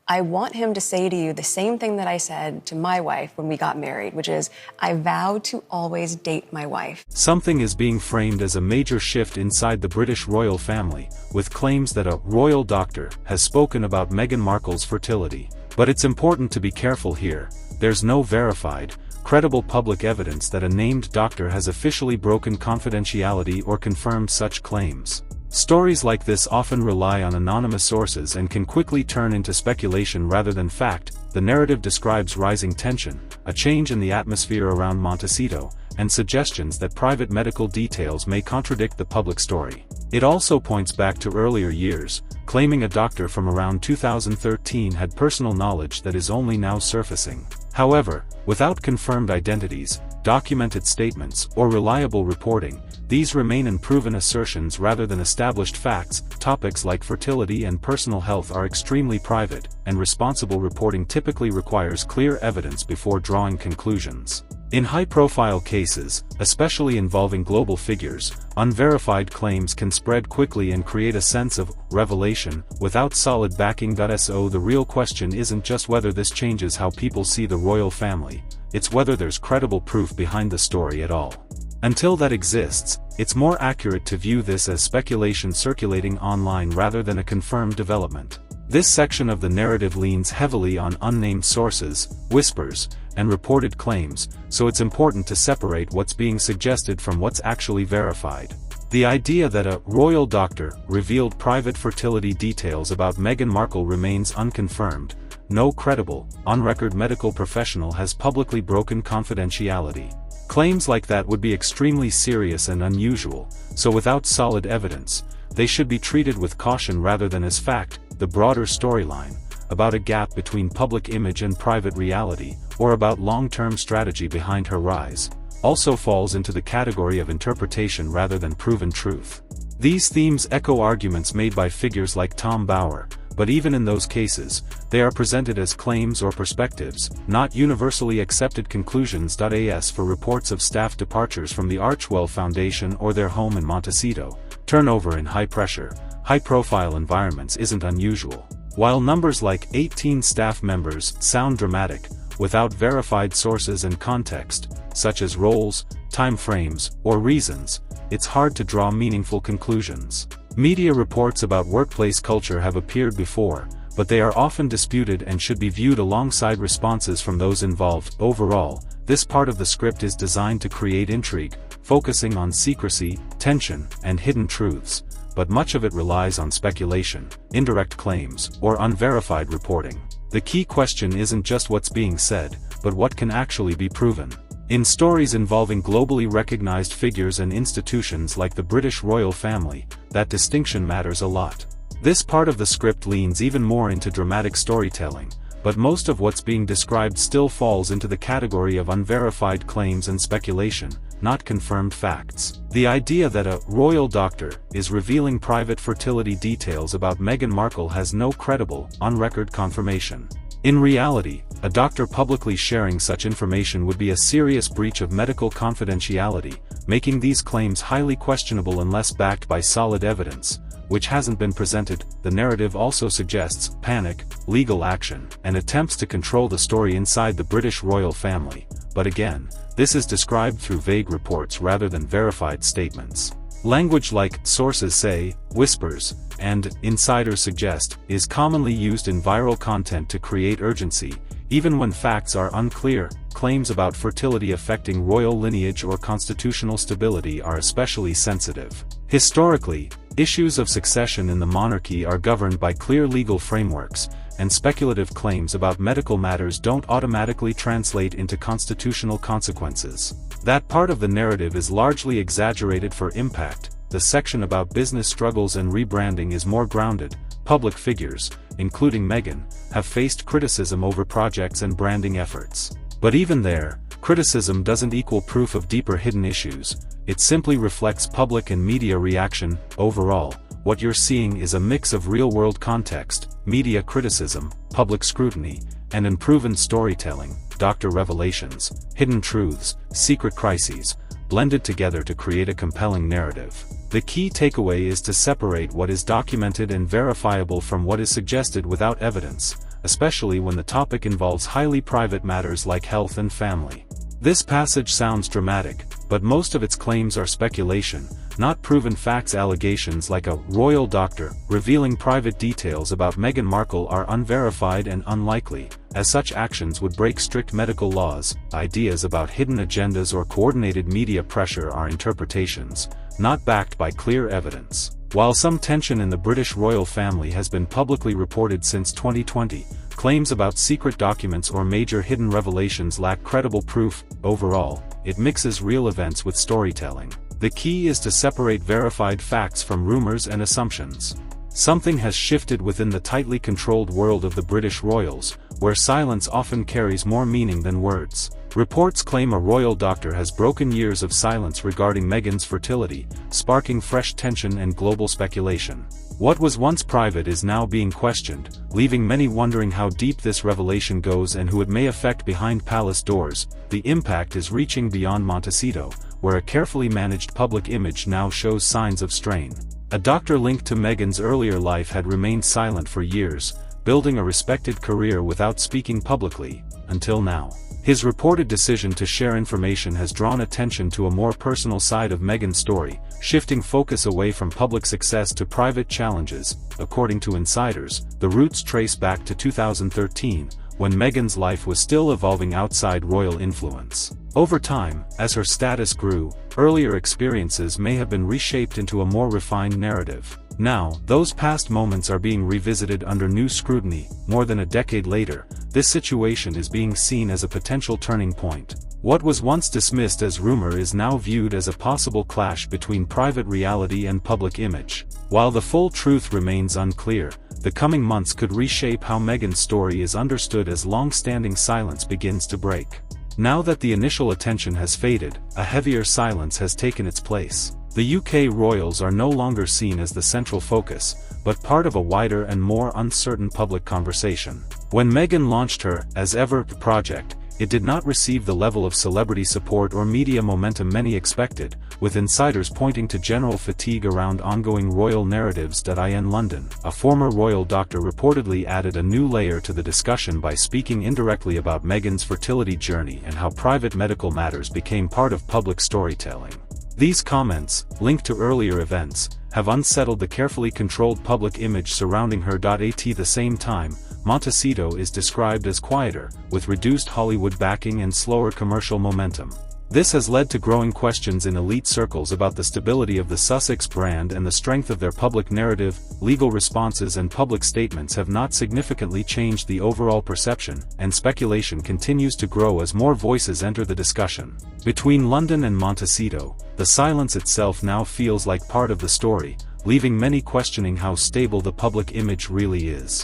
I want him to say to you the same thing that I said to my wife when we got married, which is, I vow to always date my wife. Something is being framed as a major shift inside the British royal family, with claims that a royal doctor has spoken about Meghan Markle's fertility. But it's important to be careful here. There's no verified, credible public evidence that a named doctor has officially broken confidentiality or confirmed such claims. Stories like this often rely on anonymous sources and can quickly turn into speculation rather than fact. The narrative describes rising tension, a change in the atmosphere around Montecito, and suggestions that private medical details may contradict the public story. It also points back to earlier years, claiming a doctor from around 2013 had personal knowledge that is only now surfacing. However, without confirmed identities, documented statements, or reliable reporting, these remain unproven assertions rather than established facts. Topics like fertility and personal health are extremely private, and responsible reporting typically requires clear evidence before drawing conclusions. In high-profile cases, especially involving global figures, unverified claims can spread quickly and create a sense of revelation without solid backing. So the real question isn't just whether this changes how people see the royal family, it's whether there's credible proof behind the story at all. Until that exists, it's more accurate to view this as speculation circulating online rather than a confirmed development. This section of the narrative leans heavily on unnamed sources, whispers, and reported claims, so it's important to separate what's being suggested from what's actually verified. The idea that a royal doctor revealed private fertility details about Meghan Markle remains unconfirmed. No credible, on-record medical professional has publicly broken confidentiality. Claims like that would be extremely serious and unusual, so without solid evidence, they should be treated with caution rather than as fact. The broader storyline, about a gap between public image and private reality, or about long-term strategy behind her rise, also falls into the category of interpretation rather than proven truth. These themes echo arguments made by figures like Tom Bower, but even in those cases, they are presented as claims or perspectives, not universally accepted conclusions. As for reports of staff departures from the Archewell Foundation or their home in Montecito, turnover in high-pressure, high-profile environments isn't unusual. While numbers like 18 staff members sound dramatic, without verified sources and context, such as roles, time frames, or reasons, it's hard to draw meaningful conclusions. Media reports about workplace culture have appeared before, but they are often disputed and should be viewed alongside responses from those involved. Overall, this part of the script is designed to create intrigue, focusing on secrecy, tension, and hidden truths, but much of it relies on speculation, indirect claims, or unverified reporting. The key question isn't just what's being said, but what can actually be proven. In stories involving globally recognized figures and institutions like the British royal family, that distinction matters a lot. This part of the script leans even more into dramatic storytelling, but most of what's being described still falls into the category of unverified claims and speculation, not confirmed facts. The idea that a royal doctor is revealing private fertility details about Meghan Markle has no credible, on-record confirmation. In reality, a doctor publicly sharing such information would be a serious breach of medical confidentiality, making these claims highly questionable unless backed by solid evidence, which hasn't been presented. The narrative also suggests panic, legal action, and attempts to control the story inside the British royal family, but again, this is described through vague reports rather than verified statements. Language like sources say, whispers, and insiders suggest is commonly used in viral content to create urgency, even when facts are unclear. Claims about fertility affecting royal lineage or constitutional stability are especially sensitive. Historically, issues of succession in the monarchy are governed by clear legal frameworks, and speculative claims about medical matters don't automatically translate into constitutional consequences. That part of the narrative is largely exaggerated for impact. The section about business struggles and rebranding is more grounded. Public figures, including Meghan, have faced criticism over projects and branding efforts. But even there, criticism doesn't equal proof of deeper hidden issues. It simply reflects public and media reaction. Overall, what you're seeing is a mix of real-world context, media criticism, public scrutiny, and unproven storytelling, doctor revelations, hidden truths, secret crises, blended together to create a compelling narrative. The key takeaway is to separate what is documented and verifiable from what is suggested without evidence. especially when the topic involves highly private matters like health and family. This passage sounds dramatic, but most of its claims are speculation, not proven facts. Allegations like a royal doctor revealing private details about Meghan Markle are unverified and unlikely, as such actions would break strict medical laws. Ideas about hidden agendas or coordinated media pressure are interpretations, not backed by clear evidence. While some tension in the British royal family has been publicly reported since 2020, claims about secret documents or major hidden revelations lack credible proof. Overall, it mixes real events with storytelling. The key is to separate verified facts from rumors and assumptions. Something has shifted within the tightly controlled world of the British royals, where silence often carries more meaning than words. Reports claim a royal doctor has broken years of silence regarding Meghan's fertility, sparking fresh tension and global speculation. What was once private is now being questioned, leaving many wondering how deep this revelation goes and who it may affect behind palace doors. The impact is reaching beyond Montecito, where a carefully managed public image now shows signs of strain. A doctor linked to Meghan's earlier life had remained silent for years, building a respected career without speaking publicly, until now. His reported decision to share information has drawn attention to a more personal side of Meghan's story, shifting focus away from public success to private challenges. According to insiders, the roots trace back to 2013, when Meghan's life was still evolving outside royal influence. Over time, as her status grew, earlier experiences may have been reshaped into a more refined narrative. Now, those past moments are being revisited under new scrutiny. More than a decade later, this situation is being seen as a potential turning point. What was once dismissed as rumor is now viewed as a possible clash between private reality and public image. While the full truth remains unclear, the coming months could reshape how Meghan's story is understood as long-standing silence begins to break. Now that the initial attention has faded, a heavier silence has taken its place. The UK royals are no longer seen as the central focus, but part of a wider and more uncertain public conversation. When Meghan launched her As Ever project, it did not receive the level of celebrity support or media momentum many expected, with insiders pointing to general fatigue around ongoing royal narratives. In London, a former royal doctor reportedly added a new layer to the discussion by speaking indirectly about Meghan's fertility journey and how private medical matters became part of public storytelling. These comments, linked to earlier events, have unsettled the carefully controlled public image surrounding her. At the same time, Montecito is described as quieter, with reduced Hollywood backing and slower commercial momentum. This has led to growing questions in elite circles about the stability of the Sussex brand and the strength of their public narrative. Legal responses and public statements have not significantly changed the overall perception, and speculation continues to grow as more voices enter the discussion. Between London and Montecito, the silence itself now feels like part of the story, leaving many questioning how stable the public image really is.